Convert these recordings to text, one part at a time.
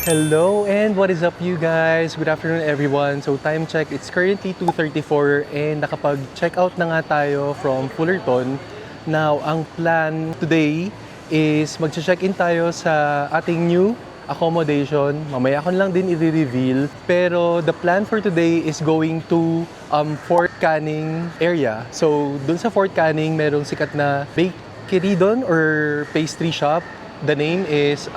Hello and what is up you guys? Good afternoon everyone. So time check, it's currently 2:34 and nakapag-check out na nga tayo from Fullerton. Now, ang plan today is mag-check-in tayo sa ating new accommodation. Mamaya ko lang din i-reveal. Pero the plan for today is going to Fort Canning area. So dun sa Fort Canning, merong sikat na bakery doon or pastry shop. The name is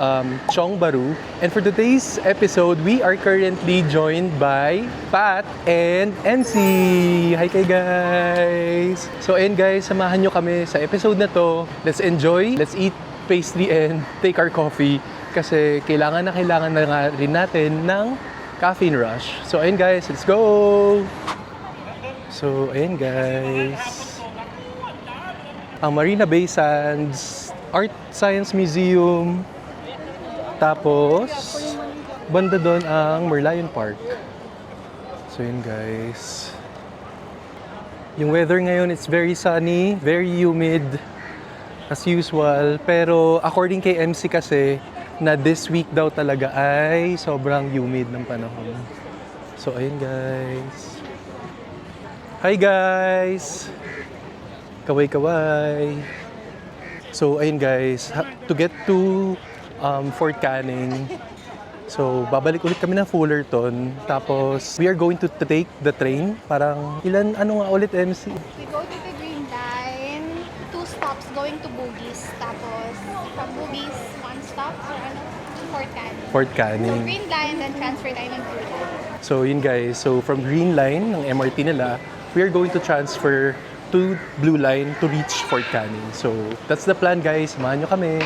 Chong Baru. And for today's episode, we are currently joined by Pat and MC. Hi kay guys! So ayun guys, samahan nyo kami sa episode na to. Let's enjoy, let's eat pastry and take our coffee. Kasi kailangan na nga rin natin ng caffeine rush. So ayun guys, let's go! So ayun guys. Ang Marina Bay Sands Art Science Museum. Tapos, banda doon ang Merlion Park. So yun guys. Yung weather ngayon, it's very sunny, very humid, as usual. Pero according kay MC kasi, na this week daw talaga ay sobrang humid ng panahon. So ayun guys. Hi guys! Kaway-kaway! So, ayun guys, to get to Fort Canning, so babalik ulit kami ng Fullerton. Tapos, we are going to take the train. Parang, ano nga ulit, MC? We go to the Green Line, 2 stops going to Bugis. Tapos, from Bugis, 1 stop Fort Canning. Fort So, Canning. Green Line, then transfer tayo ng Blue Line. So, yun guys. So, from Green Line, ng MRT nila, we are going to transfer to Blue Line to reach Fort Canning. So, that's the plan guys. Samahan nyo kami.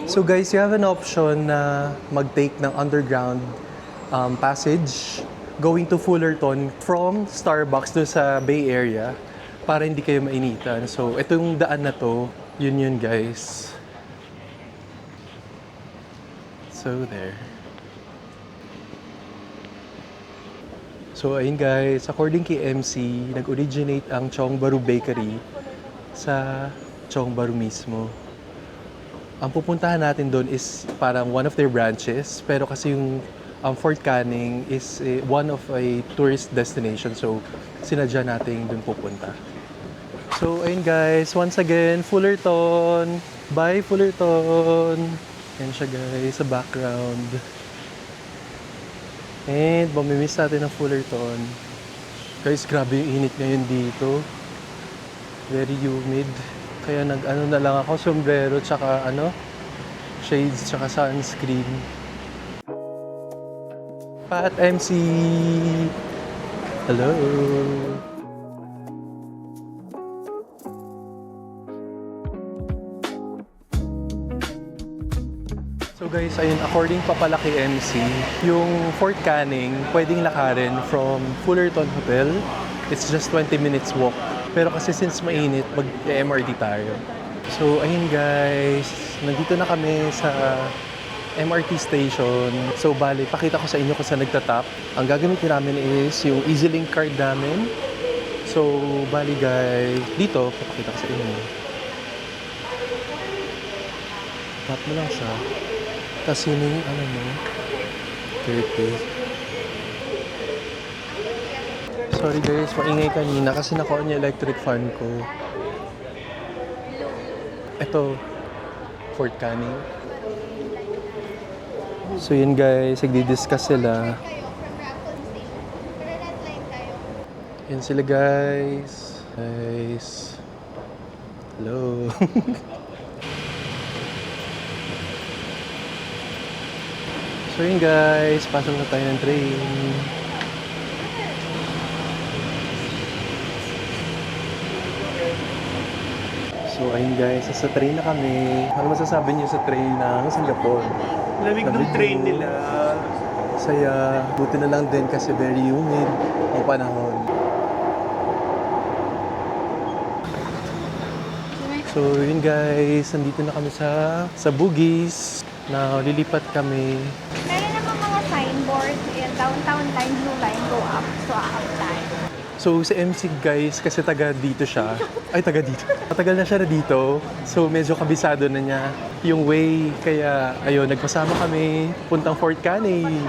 So guys, you have an option na mag-take ng underground passage going to Fullerton from Starbucks doon sa Bay Area para hindi kayo mainitan. So, itong daan na to, yun guys. So, there. So ayun guys, according kay MC, nag-originate ang Chong Baru Bakery sa Chong Baru mismo. Ang pupuntahan natin doon is parang one of their branches, pero kasi yung Fort Canning is one of a tourist destination, so sinadya natin doon pupunta. So ayun guys, once again, Fullerton! Bye Fullerton! Yan siya guys, sa background. And mamimiss natin ang Fullerton. Guys, grabe yung init ngayon dito. Very humid. Kaya nag-ano na lang ako, sombrero, tsaka shades, tsaka sunscreen. Pat MC! Hello! So guys, ayun, according pa pala kay MC, yung Fort Canning, pwedeng lakarin from Fullerton Hotel. It's just 20 minutes walk. Pero kasi since mainit, mag-MRT tayo. So ayun guys, nandito na kami sa MRT station. So bali, pakita ko sa inyo kung saan nagtatap. Ang gagamitin namin is yung EasyLink card namin. So bali guys, dito, papakita ko sa inyo. Tap mo lang siya. Tapos yun yung 30. Sorry guys, maingay kanina kasi nakuha niya electric fan ko. Ito, Fort Canning. So yun guys, nagdi-discuss sila. Yan sila guys. Guys. Hello. So yun guys, pasok na tayo ng train. So ayun guys, sa train na kami. Ano masasabi niyo sa train ng Singapore? Lamig ng train nila. Saya, buti na lang din kasi very humid ang panahon. So yun guys, nandito na kami sa Bugis. Na lilipat kami. Meron naman mga signboard, downtown line, blue line, go up. So, up tayo. So, si MC guys, kasi taga dito siya. Ay, taga dito. Matagal na siya na dito. So, medyo kabisado na niya yung way. Kaya, ayun, nagpasama kami puntang Fort Canning.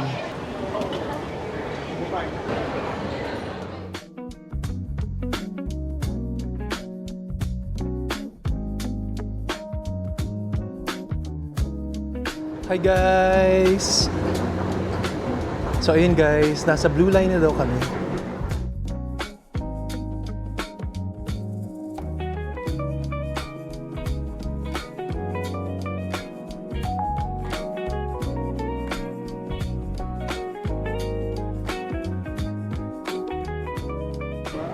Hi guys! So ayun guys, nasa Blue Line na daw kami.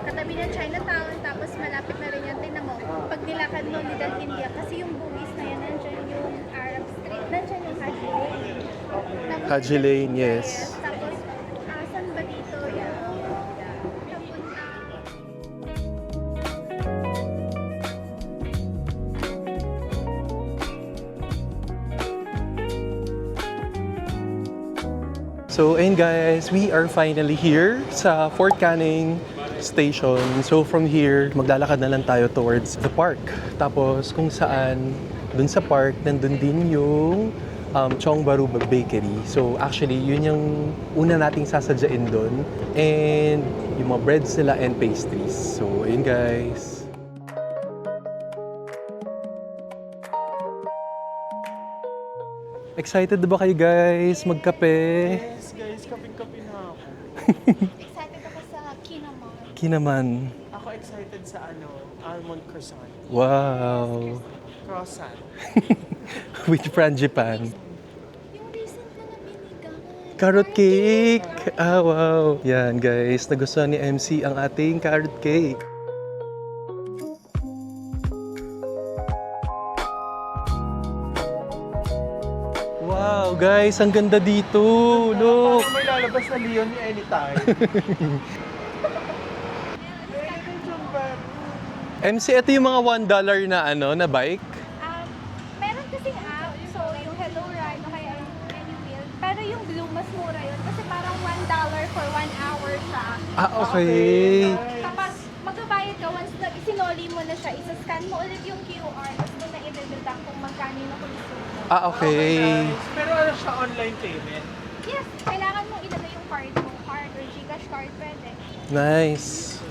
Katabi ng Chinatown, tapos malapit na rin yan. Tingnan mo, pag nilakad mo Little India, kasi yung bugis na yan, nandiyan yung Arab Street, nandiyan yung Haji Lane. Tapos, Haji Lane, yes. Tapos, saan ba dito yung napunta? So ayun guys, we are finally here sa Fort Canning Station. So from here, maglalakad na lang tayo towards the park. Tapos kung saan, dun sa park, nandun din yung Chong Baru Bakery. So actually, yun yung una nating sasadyain dun. And yung mga breads nila and pastries. So ayun guys. Excited na ba kayo guys magkape? Yes, guys, kaping-kapi na ako. Excited ako sa Kinaman. Kinaman. Ako excited sa almond croissant. Wow. Croissant. With frangipane. Yung recent ko na binigang. Carrot cake! Ah, wow. Yan guys, nagustuhan ni MC ang ating carrot cake. Wow, guys, ang ganda dito. Look! Parang may lalabas na Leon ni anytime. MC, ito yung mga $1 na na bike. Meron kasing app, so yung Hello Ride o kaya yung Anymeal. Pero yung Blue, mas mura yun kasi parang $1 for 1 hour siya. Ah, okay. Tapos magbabayad ka once na isinoli mo na siya, isa-scan mo ulit yung QR, tapos doon na i-deduct kung magkano yung consume mo. Ah, okay. Pero siya online payment. Yes, kailangan mo ilagay yung card mo, card or Gcash card pwede. Nice.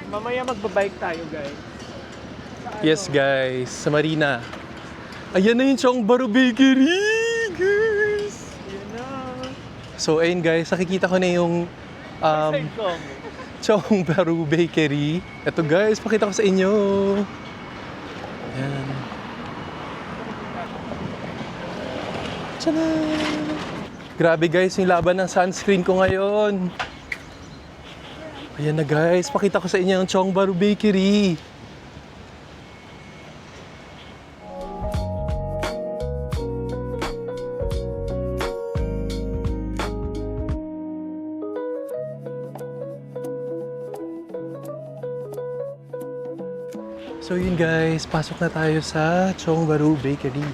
Mamaya magbabike tayo, guys. Yes, guys, sa Marina. Ayan na yung Chong Baru Bakery, guys. Yun na. So, ayun guys, nakikita ko na yung Side ko. Chong Baru Bakery. Ito guys, pakita ko sa inyo. Ayan. Tada! Grabe guys, yung laban ng sunscreen ko ngayon. Ayan na guys, pakita ko sa inyo ang Chong Baru Bakery. So yun guys, pasok na tayo sa Chong Baru Bakery.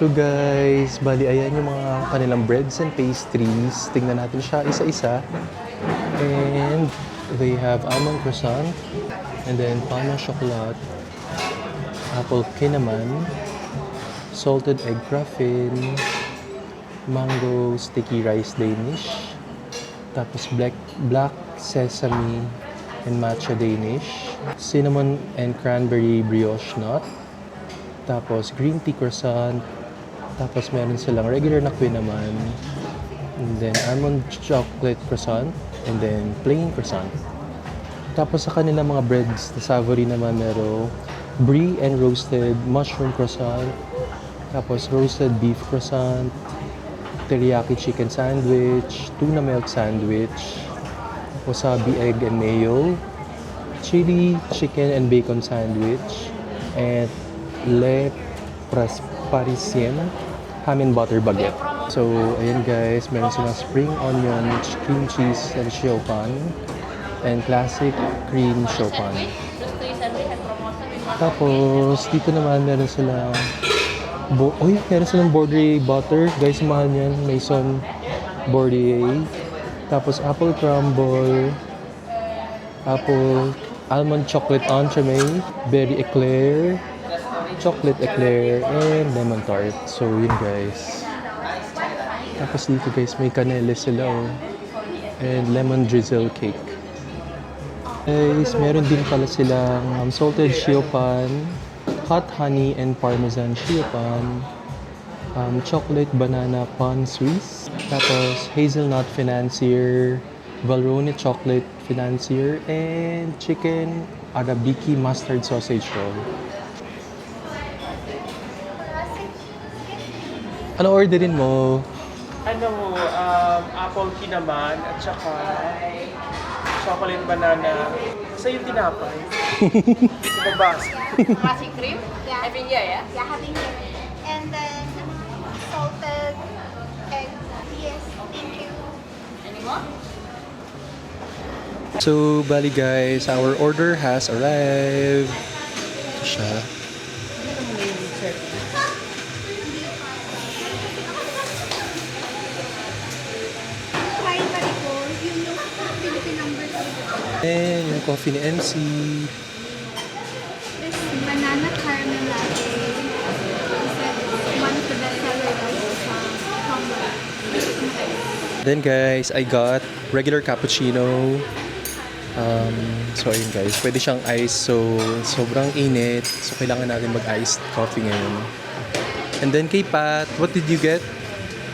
So guys, bali ayan yung mga kanilang breads and pastries. Tingnan natin siya isa-isa. And they have almond croissant, and then pain au chocolat, apple kinaman, salted egg graffin, mango sticky rice Danish, tapos black sesame and matcha Danish, cinnamon and cranberry brioche nut, tapos green tea croissant, tapos meron silang regular na naman, and then almond chocolate croissant, and then plain croissant. Tapos sa kanila mga breads na savory naman meron brie and roasted mushroom croissant, tapos roasted beef croissant, teriyaki chicken sandwich, tuna milk sandwich, wasabi egg and mayo, chili chicken and bacon sandwich, and le parisien ham and butter baguette. So, ayan guys, meron silang spring onion, cream cheese and siopan, and classic cream siopan. Tapos, dito naman meron silang Uy, meron silang Bordeaux butter. Guys, mahal yan. Maison Bordeaux. Tapos apple crumble. Apple, almond chocolate entremet. Berry eclair. Chocolate eclair. And lemon tart. So, yun guys. Tapos dito guys, may canela sila oh. And lemon drizzle cake. Guys, meron din pala silang salted shio pan, hot honey and parmesan shio pan, chocolate banana pan Swiss, tapos hazelnut financier, Valrhone chocolate financier, and chicken arabiki mustard sausage roll. Ano orderin mo? Apple kinaman at saka chocolate banana. Sa yung tinapay. Babas. Classic cream? Yeah. Having here, yeah? Yeah, having here. And then salted egg. Yes, thank you. Any more? So, bali guys, our order has arrived. Ito siya. Try pa rin ko yung Philippine number 2. And yung coffee ni MC. This banana caramel latte. One of the best seller sa Congo. Then guys, I got regular cappuccino. So ayun guys, pwede siyang ice. So sobrang init. So kailangan natin mag-iced coffee ngayon. And then kay Pat, what did you get?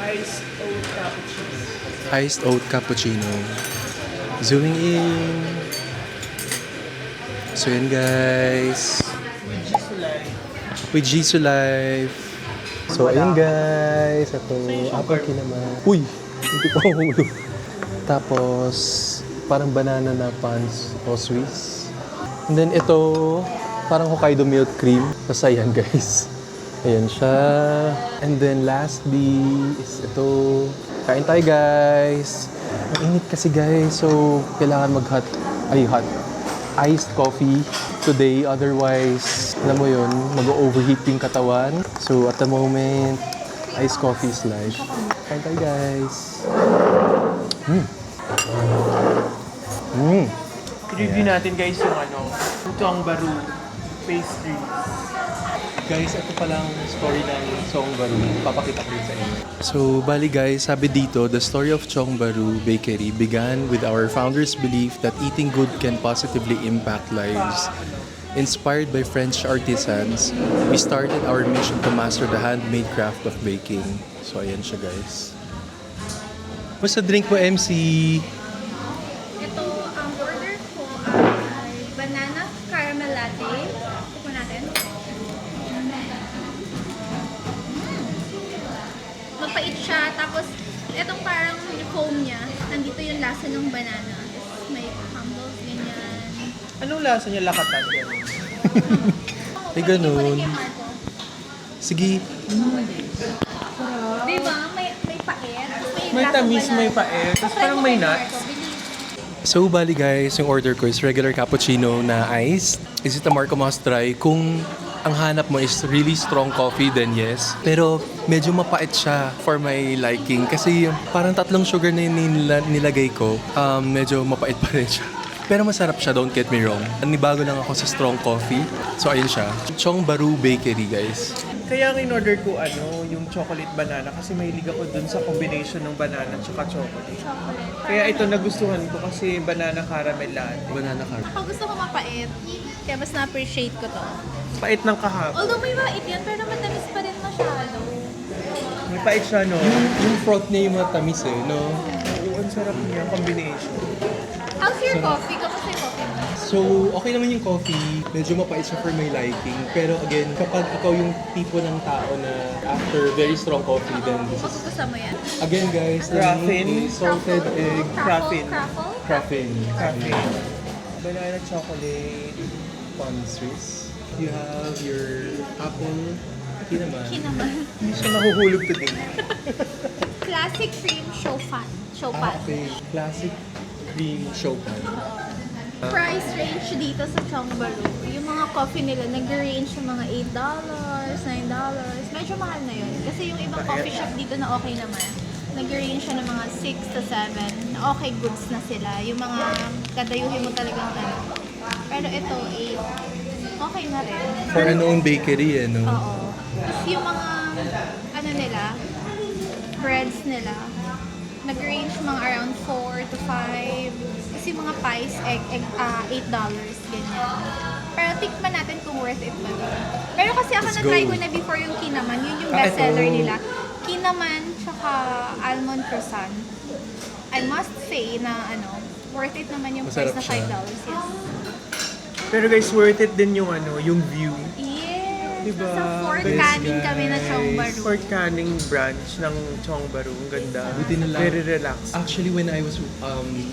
Iced oat cappuccino. Iced oat cappuccino. Zooming in. So yun guys. With Jisoo Life. So ayun guys. Ito, apple naman. Uy! Hindi ko mahulo. Tapos, parang banana na pans o Swiss. And then ito, parang Hokkaido milk cream. Tapos ayan guys. Ayan siya. And then lastly is ito. Kain tayo guys. Ang init kasi guys. So, kailangan hot iced coffee today. Otherwise, alam mo yun, mag-overheat yung katawan. So, at the moment, iced coffee is life. Kain tayo guys. I-review natin guys yung Chong Baru pastry. Guys, ito palang story ng Chongbaru. Papakita ko rin sa inyo. So, bali guys, sabi dito, the story of Chongbaru Bakery began with our founder's belief that eating good can positively impact lives. Inspired by French artisans, we started our mission to master the handmade craft of baking. So, ayan siya guys. Basta drink mo, MC? Ito, ang order ko ay banana caramel latte. Ito natin. Mapait siya. Tapos, itong parang foam niya. Nandito yung lasa ng banana. May crumbles, ganyan. Anong lasa niya? Lakatan. Ay, ganun. Sige. Diba? May pait. May tamis, may paet. Tapos parang may nuts. So, bali guys, yung order ko is regular cappuccino na iced. Is it a Marco must try? Kung ang hanap mo is really strong coffee, then yes. Pero medyo mapait siya for my liking. Kasi parang 3 sugar na yung nilagay ko. Medyo mapait pa rin siya. Pero masarap siya, don't get me wrong. Nibago lang ako sa strong coffee. So, ayun siya. Chongbaru Bakery, guys. Kaya ang in-order ko yung chocolate banana kasi mahilig ako dun sa combination ng banana at chocolate. Kaya ito nagustuhan ko kasi banana caramel latte. Banana car. Ako gusto ko mapait. Kaya mas na-appreciate ko to. Pait ng kahapon. Although may mait yan, pero matamis pa rin masyado. May pait siya, no? Yung froth niya yung matamis eh, no? Oo, ang sarap niya, combination. How's your coffee? Kamusta yung coffee mo? So, okay naman yung coffee. Medyo mapait siya for my liking. Pero again, kapag ikaw yung tipo ng tao na after very strong coffee, then this is... Magugustuhan mo yan? Again guys, the Craffin. name is salted egg Craffin. craffin. Cafe. Banana chocolate. Pan Swiss. You have your apple. Kinaman. Kinaman. Hindi siya mahuhulog today. Classic cream show fan. Show pan. Okay. Classic cream shopan. Price range dito sa Chongbaru, yung mga coffee nila nag-range yung mga $8, $9. Medyo mahal na yun. Kasi yung ibang coffee shop dito na okay naman, nag-range siya ng mga 6 to 7. Na okay goods na sila. Yung mga kadayuhin mo talagang ano. Pero ito, 8. Okay na rin. For an own bakery, ano? Oo. Tapos yung mga, ano nila, breads nila, nag-range mga around 4 to 5. Kasi yung mga pies, $8, ganyan. Pero tikman natin kung worth it ba. Pero kasi ako Let's na-try go. ko na before yung Kinaman, yun yung Ah, bestseller ito. nila. Kinaman, tsaka almond croissant. I must say na ano, worth it naman yung price Masarap na siya. $5. Yes. Pero guys, worth it din yung yung view. Yes! Diba? Sa Fort Yes, Canning kami na guys. Chongbaru. Fort Canning branch ng Chongbaru. Ang ganda. Buti na lang. Very relaxed. Actually, when I was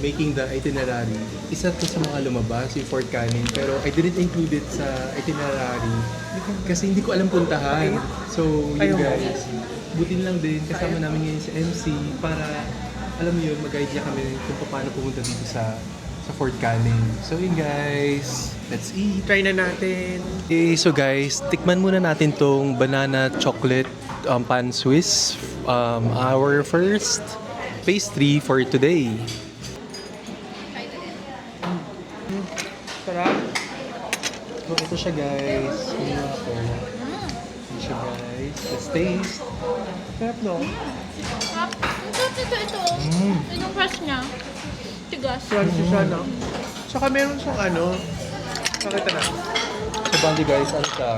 making the itinerary, isa to sa mga lumabas, yung Fort Canning. Pero I didn't include it sa itinerary kasi hindi ko alam puntahan. So, Ayaw yun mo. guys. Buti na lang din, kasama namin ngayon si MC para, alam mo yun, mag-guide niya kami kung paano pumunta dito sa Fort Canning. So yun guys, let's eat. Try na natin. Okay, so guys, tikman muna natin tong banana chocolate pan Swiss. Our first pastry for today. Sarap. So ito siya guys. Ano ako? Ito siya guys. Let's taste. Sarap, no? Ito. Yung fresh niya. Tigas. Crunchy siya, no? Tsaka meron siyang pakita na. So bali guys, ano siya?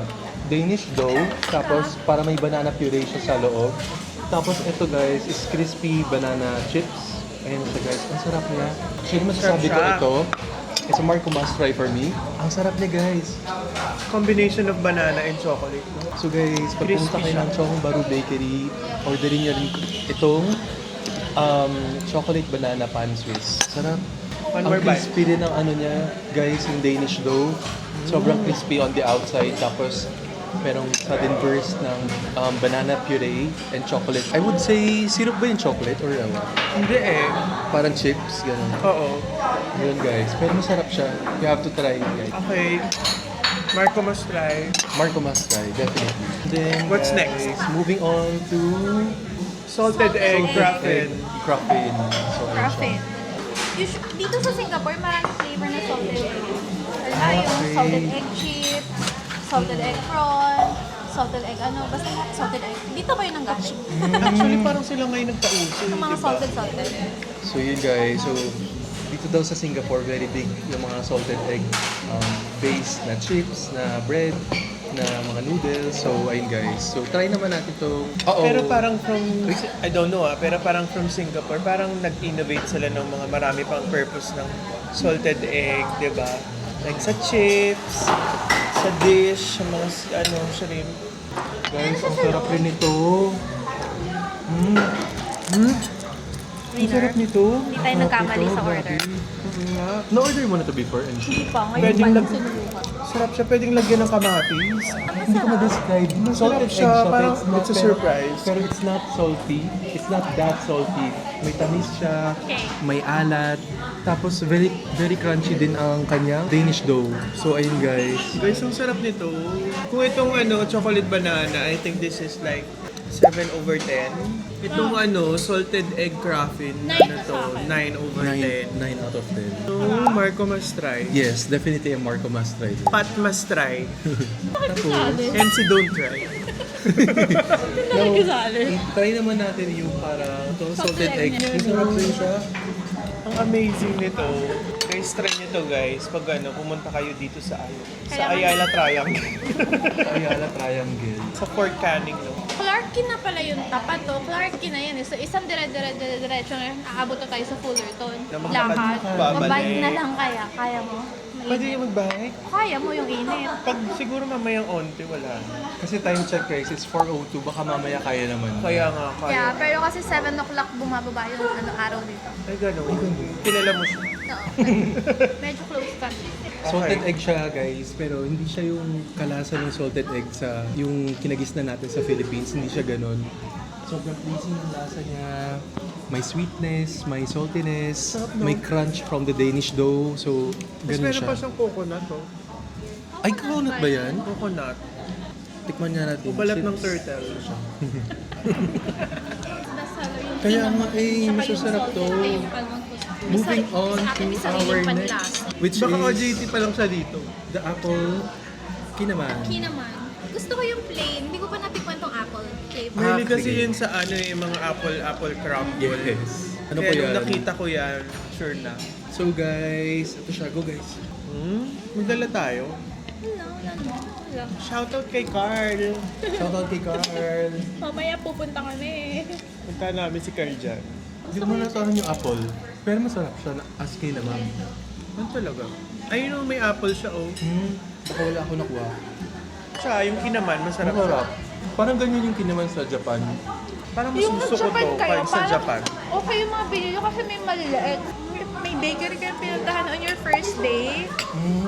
Danish dough. Tapos para may banana puree siya sa loob. Tapos ito guys is crispy banana chips. Ayan siya guys. Ang sarap niya. Actually masasabi ko Sarap siya. ito. It's a Marco must try for me. Ang sarap niya guys. Combination of banana and chocolate, no? So guys, pag pumunta Crispy kayo ng siya. Chongbaru Bakery, orderin niyo rin itong chocolate banana pan Swiss. Sarap. One Ang more bite. crispy rin ng ano niya, guys, yung Danish dough. Sobrang crispy on the outside. Tapos, merong sudden burst ng banana puree and chocolate. I would say, syrup ba yung chocolate or ano? Hindi eh. Parang chips, gano'n. Oo. Yun guys. Pero masarap siya. You have to try it guys. Okay. Marco must try. Marco must try, definitely. Then, What's guys, next? Moving on to Salted egg craffin. Craffin. So, ayun siya. Craffin. Dito sa Singapore, maraming flavor na salted egg. Ah, Yung okay. salted egg chips, salted egg prawn, salted egg basta salted egg. Dito ba yun ang galing? Actually, parang sila ngayon nagpauso. Yung mga diba? salted. So yun guys, so dito daw sa Singapore, very big yung mga salted egg base na chips, na bread, na mga noodles. So ayun guys, so try naman natin to. Pero parang I don't know pero parang from Singapore, parang nag-innovate sila ng mga marami pang purpose ng salted egg, di ba? Like sa chips, sa dish, sa mga shrimp. Guys, ang sarap rin nito. Ang sarap nito. Hindi tayo nagkamali sa order. Na-order mo na to before, and Hindi pa, ngayon Pwedeng pa lang lag- sinubukan. Sarap siya, pwedeng lagyan ng kamatis. hindi ko ma-describe. Salted egg siya, siya, parang pero it's a surprise. Pero it's not salty. It's not that salty. May tamis siya, Okay. may alat. Tapos very very crunchy din ang kanyang Danish dough. So ayun guys. Guys, ang sarap nito. Kung itong chocolate banana, I think this is like 7/10. Itong salted egg craffin, Nine to to, sa akin. 9/10. 9 out of 10. So, Marco must try. Yes, definitely a Marco must try. Pat must try. Tapos, MC don't try. try naman natin yung parang salted egg. egg. Masarap rin siya. Ang amazing nito. Guys, try nyo to guys. Pag pumunta kayo dito sa Ayala Triangle. Ayala Triangle. Sa Fort Canning, no? Clarke na pala yung tapat to. Clarke na yan eh. So isang diretso na aabot na tayo sa Fullerton. Na maglakad, Lakad. babalik. Mabike na lang kaya mo. Pwede yung mag-bike. Kaya mo yung init. Pag siguro mamayang onte, wala. Kasi time check guys, it's 4:02. Baka mamaya kaya naman. Kaya nga, kaya. Yeah, pero kasi 7 o'clock bumababa yung araw dito. Ay, gano'n. Kilala mo siya. Oo. Medyo close ka. Salted egg siya guys, pero hindi siya yung kalasa ng salted egg sa yung kinagisna natin sa Philippines. Hindi siya ganun. Sobrang pleasing yung lasa niya. May sweetness, may saltiness, Sarap, no? may crunch from the Danish dough. So, Tapos ganun meron siya. pa siyang coconut, oh. Ay, coconut ba yan? Coconut. Tikman niya natin. Balat ng Chips. turtle. Bestseller yung Kaya cinnamon, nga, eh, tsaka yung masasarap to. salted egg, yung palmang puso. Moving Sa- on sa atin, to may sariling our panlasa. next, which Baka is OJT pa lang siya dito. the apple kinaman. Kinaman. Gusto ko yung plain. Hindi ko pa natikman tong apple flavor. Mahilig kasi sige. yun sa ano yung mga apple crumble. Yes. Ano Kaya po nung yan? nakita ko yan, sure na. So guys, ito siya. Go guys. Magdala tayo. Wala. Shoutout kay Carl. Shoutout kay Carl. Mamaya pupunta kami. Punta namin si Carl dyan. Hindi ko man natahan yung apple. Pero masarap siya na as kinaman. Ano talaga? Ayun may apple siya, oh. Baka wala ako nakuha. Siya, yung kinaman, masarap. Masarap. Parang ganyan yung kinaman sa Japan. Parang Yung masusuko nag-Japan to kayo, pag sa Japan. okay yung mga binili kasi may maliliit. May bakery kayo pinuntahan on your first day.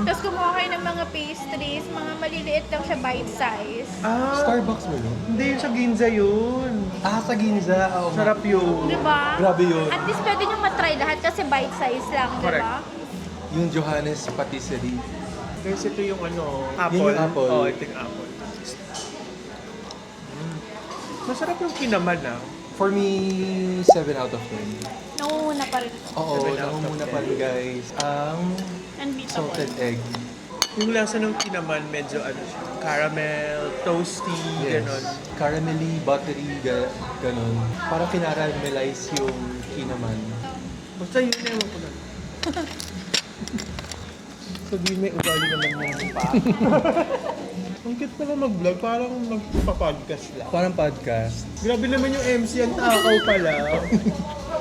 Tapos kumuha kayo ng mga pastries, mga maliliit lang siya bite size. Ah, Starbucks ba yun? hindi yun sa Ginza yun. Ah, sa Ginza. Oo. Sarap yun. Diba? Grabe yun. At least pwede nyo matry lahat kasi bite size lang, Correct. diba? Yung Johannes Patisserie. Guys, ito yung ano, apple. Yun yung apple. Oo, ito yung apple. Masarap yung kinaman, ah. For me, 7 out of 10. Nangunguna pa rin. Oo, 7 out of nangunguna 10. pa rin guys. Ang Unbeatable. salted egg. Yung lasa ng kinaman, medyo ano siya, caramel, toasty, ganon. Caramelly, buttery, ganon. Para kinaramelize yung kinaman. Basta yun, ewan ko na. Sabihin may ugali naman yung pa. Ang cute pala mag-vlog, parang magpa-podcast lang. Parang podcast. Grabe naman yung MC, ang takaw pala.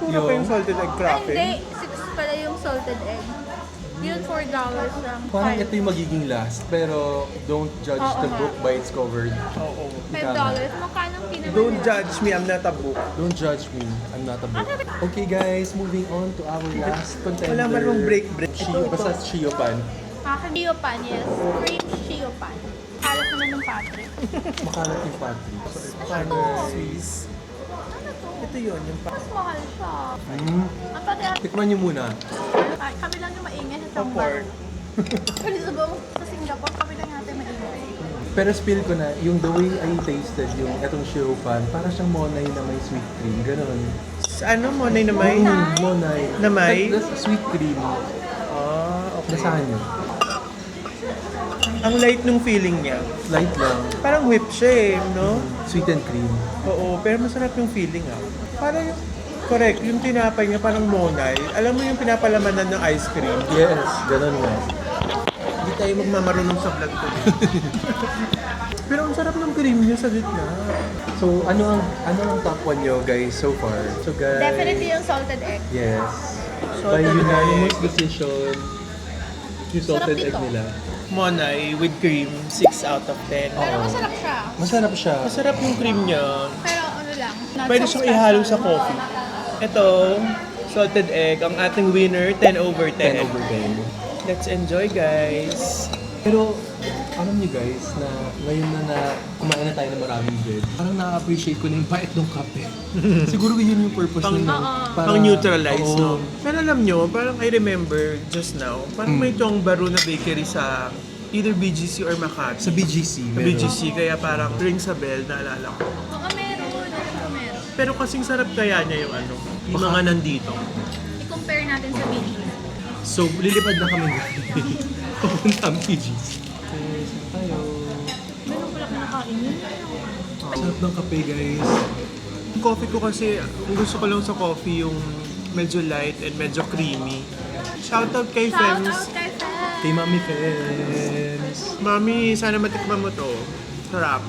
Puro pa yung salted egg Ay, crapping. hindi. 6 pala yung salted egg. Yun, $4 lang. Parang ito yung magiging last. Pero don't judge Oo the nga. book by its cover. Oo. $5. Magkano kinaman Don't nila? judge me, I'm not a book. Don't judge me. I'm not a book. Okay guys, moving on to our last contender. Wala man mong break. Shio, basta Shio Pan. Shio pan, yes. Cream Shio pan. Kalat naman ng patre. Makalat yung patri. Ano to? Swiss. Ano to? Ito yun, yung Mas mahal siya. Ang pati Tikman nyo muna. kami lang yung maingay sa Support. Sangbar. Kasi sa buong sa Singapore, kami lang natin maingay. Pero spill ko na, yung the way I tasted yung etong Shio Pan, para siyang monay na may sweet cream. Ganon. Ano mo, na may? Monay. Na may? That's sweet cream. Ah, okay. Nasahan nyo. Ang light nung feeling niya. Light lang. Parang whip siya eh, no? Sweet and cream. Oo, pero masarap yung feeling ah. Parang yung, correct, yung tinapay niya parang monay. Alam mo yung pinapalamanan ng ice cream? Yes, ganon nga. Hindi tayo magmamarunong sa vlog ko. Pero ang sarap ng cream niya sa gitna. So, ano ang top 1 nyo guys so far? So guys, Definitely yung salted egg. yes. By Salted unanimous egg. decision, yung Sarap salted egg dito. nila. Monay with cream, 6 out of 10. Pero masarap siya. Masarap siya. Masarap yung cream niya. Pero ano lang. not Pwede so siyang special. ihalo sa coffee. Ito, salted egg, ang ating winner, 10 over 10. 10 over 10. Let's enjoy, guys. Pero, alam niyo guys, na ngayon na kumain na tayo ng maraming bread, parang na-appreciate ko na yung bait ng kape. Siguro yun yung purpose Pang- nun. Pang neutralize, Oo. no? Pero alam nyo, parang I remember just now, parang may Chong Baru na bakery sa either BGC or Makati. Sa BGC, Sa meron. BGC, kaya parang ring sa bell, naalala ko. Oo, meron. Alam ko meron. Pero kasing sarap kaya niya yung ano, yung mga nandito. I-compare natin sa BG. So, lilipad na kami guys. Papunta ang BGC. Okay, saan tayo? Meron pala kinakain yun. Sarap ng kape guys. Yung coffee ko kasi, ang gusto ko lang sa coffee yung medyo light and medyo creamy. Shoutout kay Shout Fems. out kay Fem. Kay Mami Fems. Mami, sana matikman mo to. Sarap.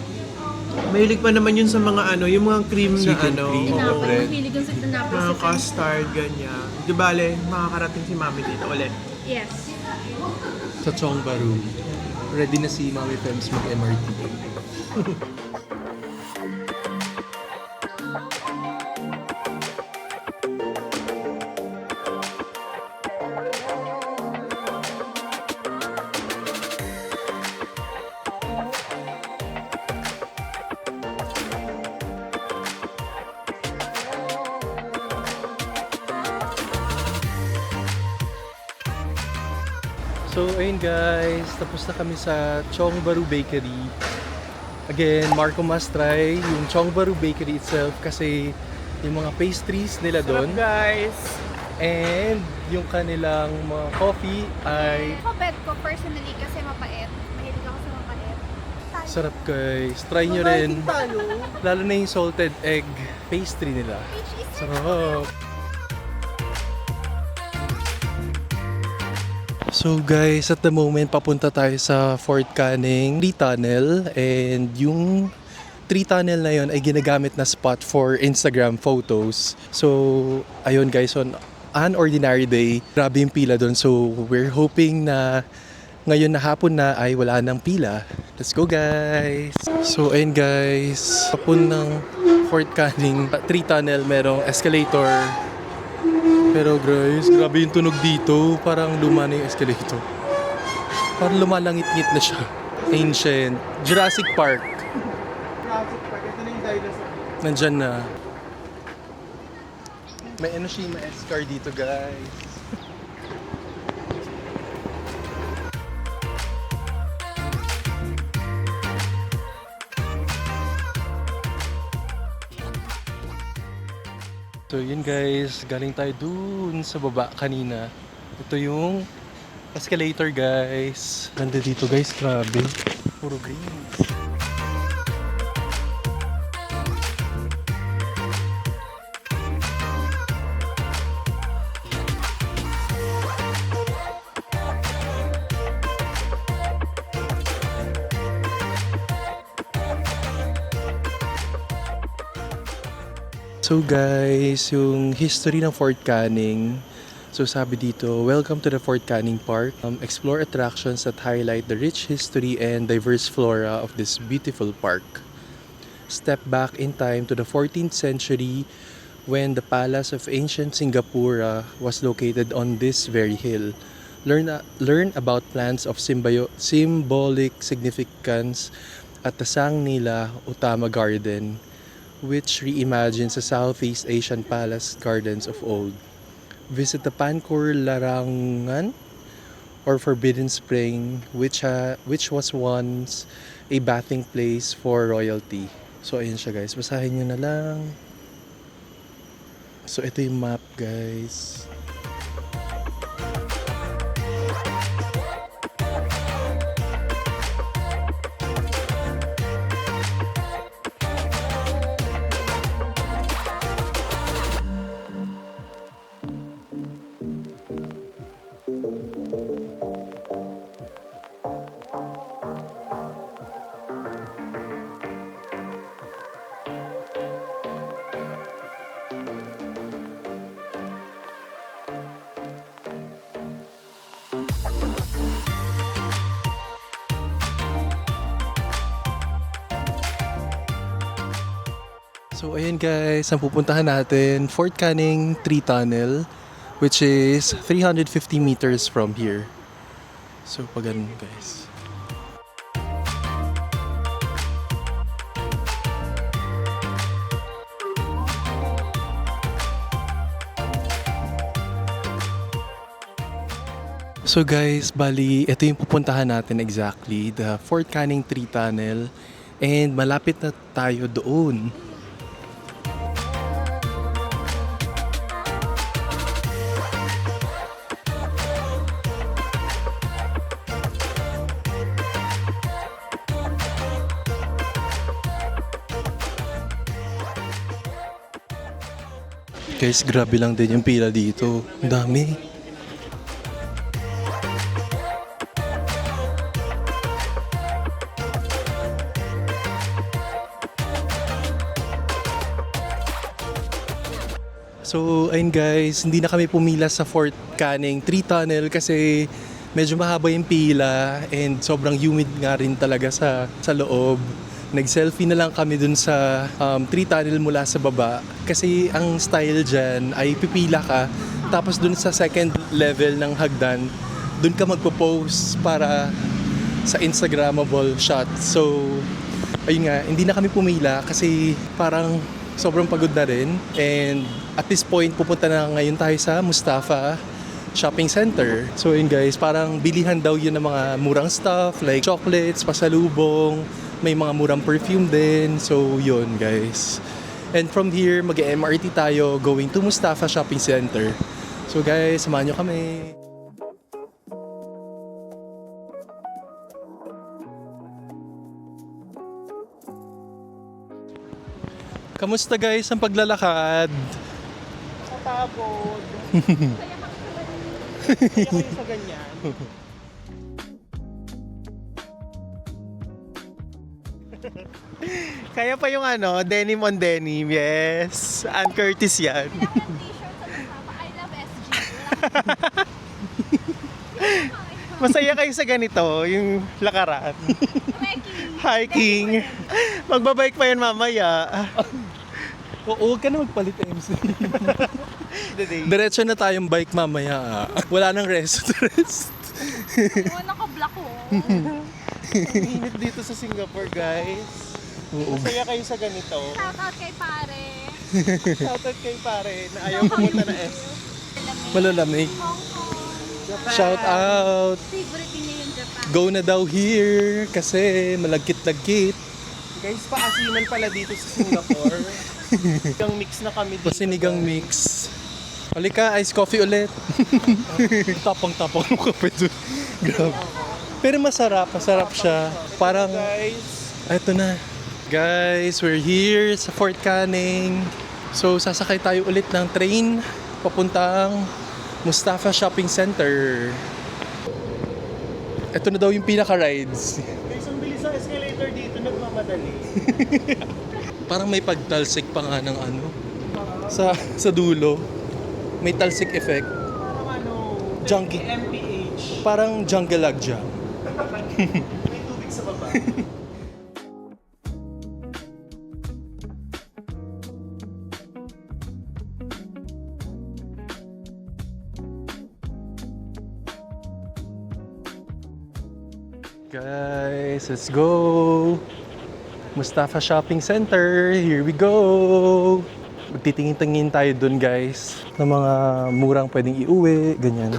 Mahilig pa naman yun sa mga ano, yung mga cream Sweet na and ano. cream. oo. Tinapay. Tinapay. Mahilig yung sa tinapay Mga si Fem. custard, ganyan. Di bale, makakarating si Mami dito ulit. Yes. Sa Chong Baru. Ready na si Mami Fems mag-MRT. So ayun guys, tapos na kami sa Chongbaru Bakery. Again, Marco must try yung Chongbaru Bakery itself kasi yung mga pastries nila doon guys! and yung kanilang mga coffee ay Ako bet ko personally kasi mapait. Mahilig ako sa mapait. sarap guys. Try nyo rin. Lalo na yung salted egg pastry nila. Sarap. So guys, at the moment papunta tayo sa Fort Canning 3 Tunnel and yung 3 tunnel na yon ay ginagamit na spot for Instagram photos. So ayun guys, on an ordinary day, grabe yung pila doon. So we're hoping na ngayon na hapon na ay wala nang pila. Let's go guys! So ayun guys, hapon ng Fort Canning 3 tunnel, merong escalator. Pero guys, grabe yung tunog dito. Parang luma na yung escalator. Parang lumalangit-ngit na siya. Ancient. Jurassic Park. Jurassic Park, ito na yung dinosaur. Nandyan na. May Enoshima S-car dito guys. So yun guys, galing tayo dun sa baba kanina. Ito yung escalator guys. Ganda dito guys, grabe. Puro greens. So guys, yung history ng Fort Canning. So sabi dito, welcome to the Fort Canning Park. Explore attractions that highlight the rich history and diverse flora of this beautiful park. Step back in time to the 14th century when the palace of ancient Singapura was located on this very hill. Learn about plants of symbolic significance at the Sangnila Utama Garden, which reimagines the Southeast Asian palace gardens of old. Visit the Pancor Larangan or Forbidden Spring, which was once a bathing place for royalty. So ayun siya guys, basahin nyo na lang. So ito yung map guys. So ayun guys, ang pupuntahan natin, Fort Canning 3 Tunnel, which is 350 meters from here. So pag ganun guys. So guys, bali, ito yung pupuntahan natin exactly, the Fort Canning 3 Tunnel. And malapit na tayo doon. Guys, grabe lang din yung pila dito. Ang dami. So, ayun guys, hindi na kami pumila sa Fort Canning 3 Tunnel kasi medyo mahaba yung pila and sobrang humid nga rin talaga sa loob. Nag-selfie na lang kami dun sa 3 tunnel mula sa baba kasi ang style dyan ay pipila ka tapos dun sa second level ng hagdan dun ka magpo-pose para sa Instagrammable shot. So ayun nga, hindi na kami pumila kasi parang sobrang pagod na rin and at this point pupunta na ngayon tayo sa Mustafa Shopping Center. So yun guys, parang bilihan daw yun ng mga murang stuff like chocolates, pasalubong, may mga murang perfume din. So yun guys. And from here, mag-MRT tayo going to Mustafa Shopping Center. So guys, samahan nyo kami. Kamusta guys ang paglalakad? Kapagod. Kaya kayo sa ganyan. Kaya pa yung ano, denim on denim, yes. Ann Curtis yan. Kaya t-shirt sa Mustafa. I love SG. Masaya kayo sa ganito, yung lakaran. Trekking. Hiking. Magbabike pa yan mamaya. Oo, huwag ka na magpalit MC. The day. Diretso na tayong bike mamaya. Wala nang rest. Oo, naka-block ko. Ang init dito sa Singapore, guys. Oo. Masaya kayo sa ganito. Shoutout kay pare. Shoutout kay pare na ayaw pumunta na S. Malalamig. Hong Kong. Japan. Shout out! Favorite niya yung Japan. Go na daw here kasi malagkit-lagkit. Guys, paasiman pala dito sa Singapore. Yung mix na kami dito. Pasinigang mix. Halika, ice coffee ulit. Tapang-tapang ng kape doon. Grabe. Pero masarap siya. Parang, Guys, eto na. Guys, we're here sa Fort Canning. So, sasakay tayo ulit ng train papuntang Mustafa Shopping Center. Ito na daw yung pinaka-rides. guys, ang bilis ng escalator dito, nagmamadali. Parang may pagtalsik pa nga ng ano. Sa dulo. May talsik effect. Parang ano, Junkie. MPH. Parang jungle lagja. May tubig sa baba. Guys, let's go! Mustafa Shopping Center, here we go! Magtitingin-tingin tayo dun guys ng mga murang pwedeng iuwi, ganyan.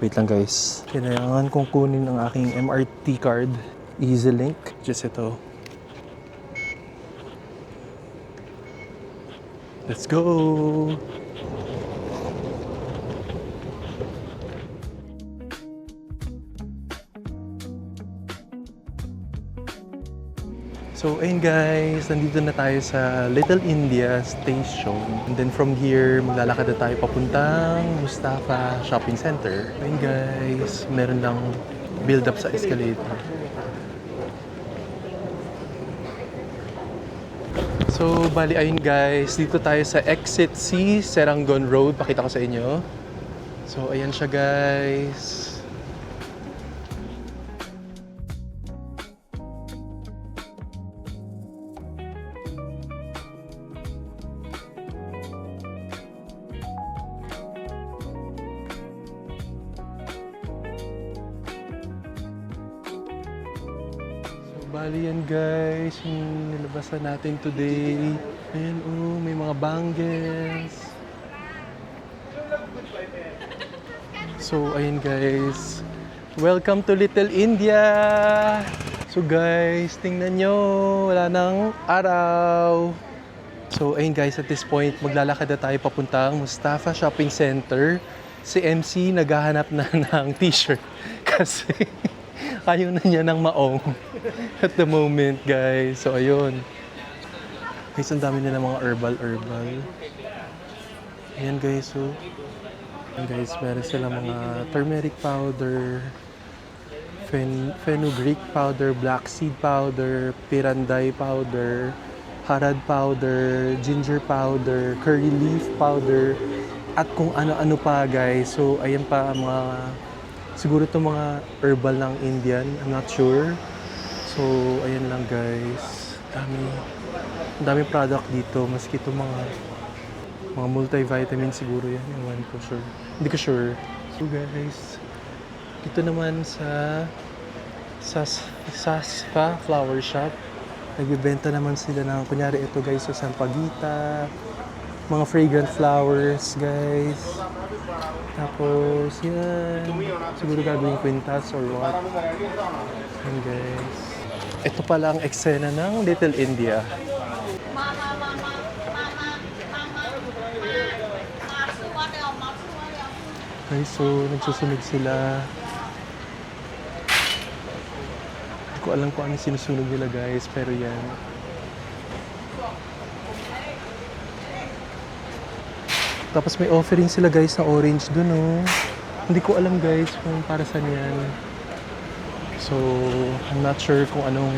Wait lang guys. Kailangan kong kunin ang aking MRT card. EasyLink. Just ito. Let's go! So, ayun guys, nandito na tayo sa Little India Station. And then from here, maglalakad na tayo papuntang Mustafa Shopping Center. Ayun guys, meron lang build up sa escalator. So, bali ayun guys, dito tayo sa Exit C, Serangoon Road. Pakita ko sa inyo. So, ayan siya guys. Bali yan guys, yung nilabasan natin today. Ayan may mga bangles. So ayun guys, welcome to Little India! So guys, tingnan nyo, wala nang araw. So ayun guys, at this point, maglalakad na tayo papuntang Mustafa Shopping Center. Si MC naghahanap na ng t-shirt kasi ayaw na niya ng maong at the moment, guys. So, ayun. Guys, ang dami nila mga herbal. Ayan, guys. So, ayan, guys, meron sila mga turmeric powder, fenugreek powder, black seed powder, piranday powder, harad powder, ginger powder, curry leaf powder, at kung ano-ano pa, guys. So, ayan pa mga siguro itong mga herbal ng Indian, I'm not sure. So, ayan lang guys. Ang daming product dito. Maski itong mga multivitamin siguro yan. Ewan ko sure. Hindi ko sure. So guys, dito naman sa Saspa Flower Shop. Nagbibenta naman sila ng, kunyari ito guys, sa Sampaguita. Mga fragrant flowers, guys. Tapos, yan. Siguro gagawing quintas or what. Yan, guys. Ito pala ang eksena ng Little India. Okay, so nagsusunog sila. Hindi ko alam kung ano sinusunog nila, guys, pero yan. Tapos may offering sila, guys, na orange dun, oh. Hindi ko alam, guys, kung para saan yan. So, I'm not sure kung anong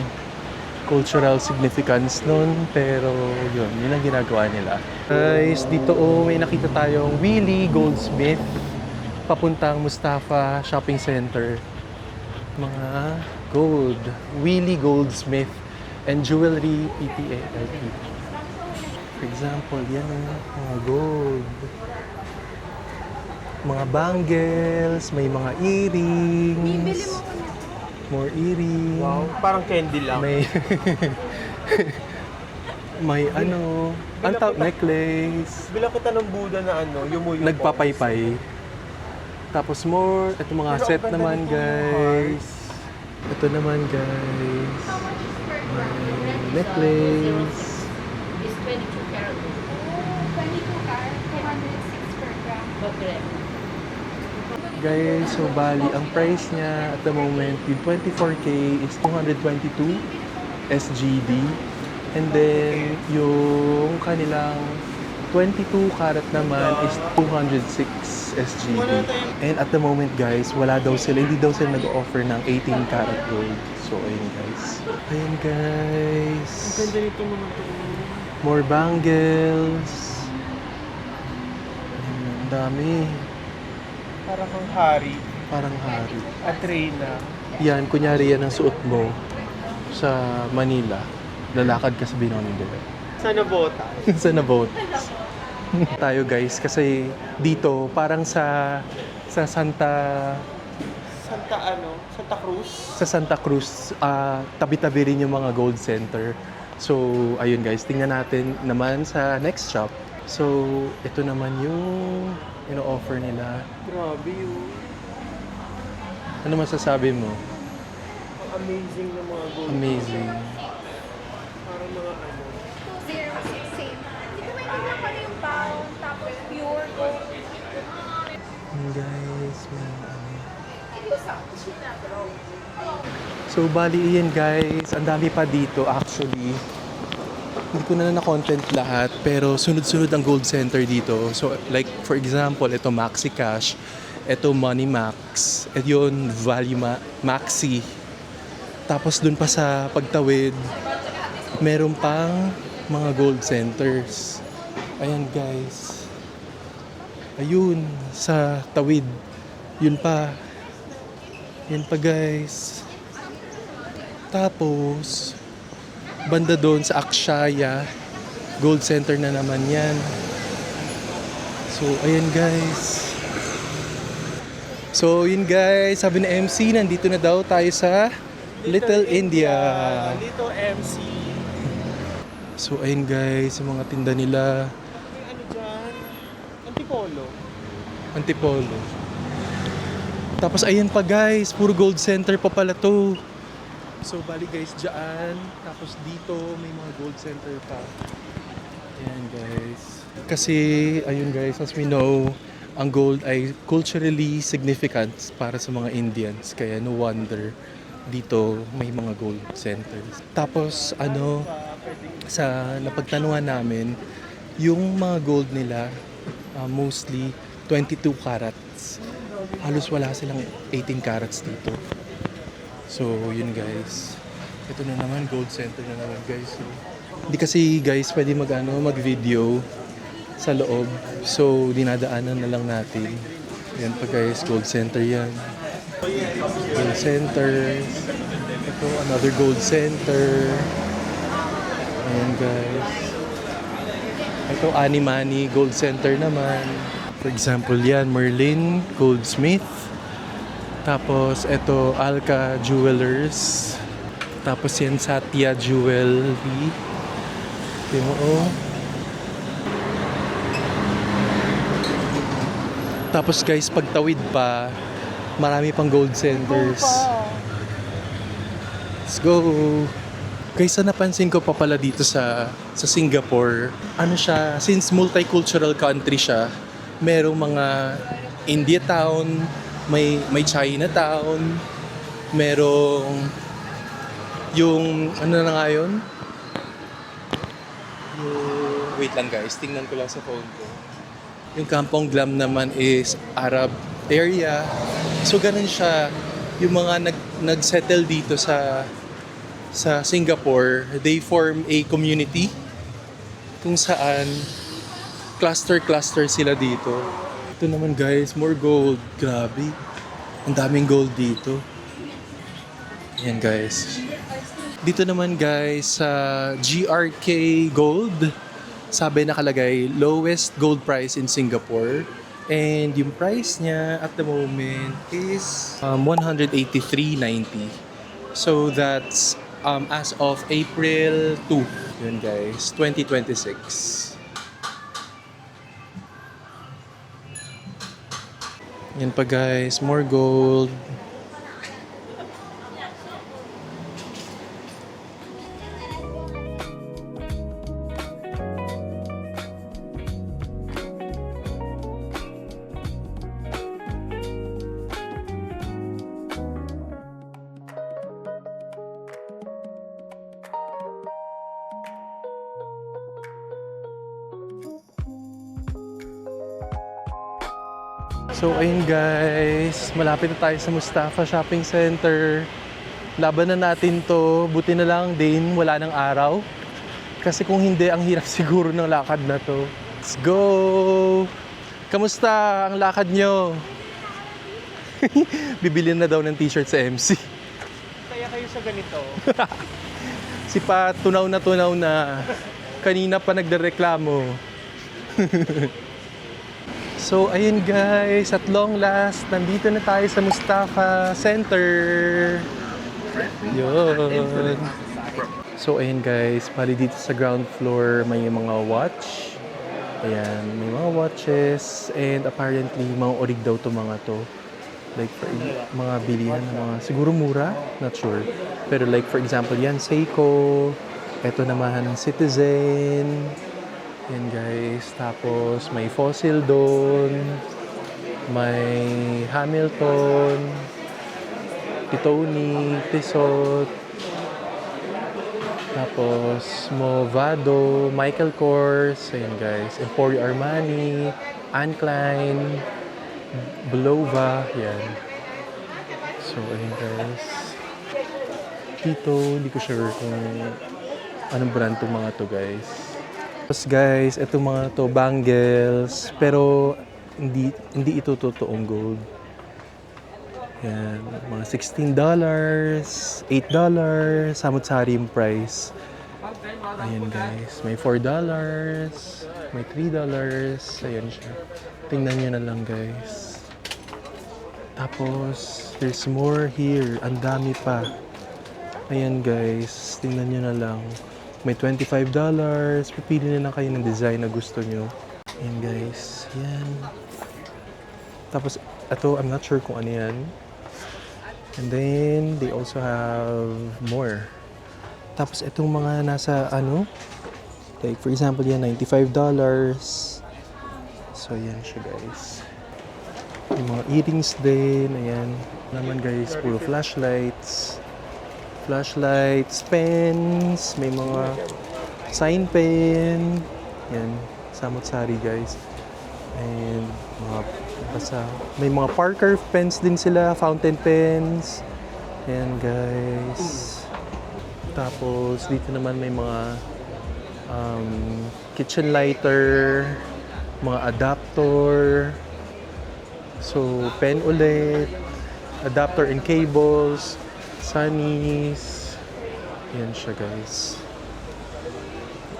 cultural significance nun, pero yun ang ginagawa nila. Guys, dito may nakita tayong Willie Goldsmith papuntang Mustafa Shopping Center. Mga gold. Willie Goldsmith and Jewelry PTA. For example, yan mga gold. Mga bangles, may mga earrings. More earrings. Wow, parang candy lang. May may necklace. Bilang kita ng Buddha na yumuyo. Nagpapaypay. Tapos more, ito mga set naman, guys. Ito naman, guys. May necklace. It's 22 karat. 22 karat, 206 per gram. Okay. Guys, so bali, ang price niya at the moment, yung 24K is 222 SGD. And then, yung kanilang 22 karat naman is 206 SGD. And at the moment, guys, hindi daw sila nag-offer ng 18 karat gold. So, ayun, guys. Ayun, guys. Ang ganda nito naman to. More bangles. Ayun, ang dami. Parang kang hari. Parang hari. At Reyna. Yan, kunyari yan ang suot mo sa Manila. Lalakad ka sa Binondo. Sana bota. sa Nabot. Tayo, guys, kasi dito parang sa Santa Cruz. sa Santa Cruz, tabi-tabi rin yung mga gold center. So, ayun, guys, tingnan natin naman sa next shop. So, ito naman yung ino-offer nila. Grabe yun. Ano masasabi mo? Ang amazing ng mga gold. Amazing. Parang mga 206 same. Hindi ko maintindihan pa yung pound, tapos pure gold. Ayun, guys, so, bali yan, guys. Ang dami pa dito, actually. Hindi ko na na-content lahat, pero sunod-sunod ang gold center dito. So, like, for example, ito Maxi Cash, ito Money Max, at yun, Value Maxi. Tapos dun pa sa pagtawid, meron pang mga gold centers. Ayan, guys. Ayun, sa tawid. Yun pa. Yan pa, guys. Tapos, banda doon sa Akshaya, gold center na naman yan. So, ayan, guys. So, yun, guys. Sabi ni MC, nandito na daw tayo sa Little India. Little MC. So, ayun, guys. Yung mga tinda nila. May dyan? Antipolo. Antipolo. Tapos ayan pa, guys, puro gold center pa pala to. So bali, guys, dyan. Tapos dito may mga gold center pa. Ayan, guys. Kasi ayun, guys, as we know, ang gold ay culturally significant para sa mga Indians. Kaya no wonder dito may mga gold centers. Tapos sa napagtanuhan namin, yung mga gold nila mostly 22 carats. Halos wala silang 18 carats dito. So, yun, guys. Ito na naman, gold center na naman, guys. So, hindi kasi, guys, pwede mag-video sa loob. So, dinadaanan na lang natin. Yan pa, guys, gold center yan. Gold center. Ito, another gold center. Ayan, guys. Ito, Animani Gold Center naman. For example, yan, Merlin Goldsmith. Tapos, ito, Alka Jewelers. Tapos yan, Satya Jewelry. Ito mo, oh. Tapos guys, pagtawid pa, marami pang gold centers. Let's go! Guys, napansin ko pa pala dito sa Singapore, ano siya, since multicultural country siya, merong mga India town, may Chinatown, merong yung, ano na nga yun? Wait lang guys, tingnan ko lang sa phone ko. Yung Kampong Glam naman is Arab area. So ganun siya, yung mga nag-settle dito sa Singapore, they form a community kung saan cluster sila dito. Ito naman guys, more gold. Grabe. Ang daming gold dito. Yan guys. Dito naman guys sa GRK Gold, sabi nakalagay lowest gold price in Singapore. And yung price niya at the moment is 183.90. So that's as of April 2. Yun guys, 2026. Yan pa guys, more gold. So ayun guys, malapit na tayo sa Mustafa Shopping Center. Laban na natin to. Buti na lang din, wala ng araw. Kasi kung hindi, ang hirap siguro ng lakad na to. Let's go! Kamusta ang lakad nyo? Bibili na daw ng t-shirt sa MC. Kaya kayo sa ganito. Si Pa, tunaw na. Kanina pa nagdereklamo. So, ayun guys, at long last, nandito na tayo sa Mustafa Center. Yun. So, ayun guys, bali dito sa ground floor, may mga watch. Ayan, may mga watches. And apparently, mga orig daw to mga to. Like, for mga bilihan ng mga, siguro mura? Not sure. Pero like, for example, yan, Seiko. Ito naman, Citizen. Yan guys, tapos may Fossil doon, may Hamilton, Titoni, Tissot, tapos Movado, Michael Kors, ayan guys, Emporio Armani, Anne Klein, Bulova, yan. So ayan guys, dito, hindi ko sure kung anong brand itong mga to guys. Tapos guys, itong mga to bangles, pero hindi ito totoong gold. Yan, mga $16, $8, samot-sari yung price. Ayan guys, may $4, may $3, ayan siya. Tingnan nyo na lang guys. Tapos, there's more here, ang dami pa. Ayan guys, tingnan nyo na lang. May $25. Pipili na lang kayo ng design na gusto nyo. Ayan guys. Yan. Tapos, ito, I'm not sure kung ano yan. And then, they also have more. Tapos, itong mga nasa, like, for example, yan, $95. So, yan siya guys. Yung mga earrings din. Ayan. Naman guys, puro flashlights. Pens, may mga sign pen, yan, samot-sari guys. And may mga Parker pens din sila, fountain pens. Yan guys. Tapos dito naman may mga kitchen lighter, mga adapter. So pen ulit, adapter and cables. Sunnies. Yan siya guys.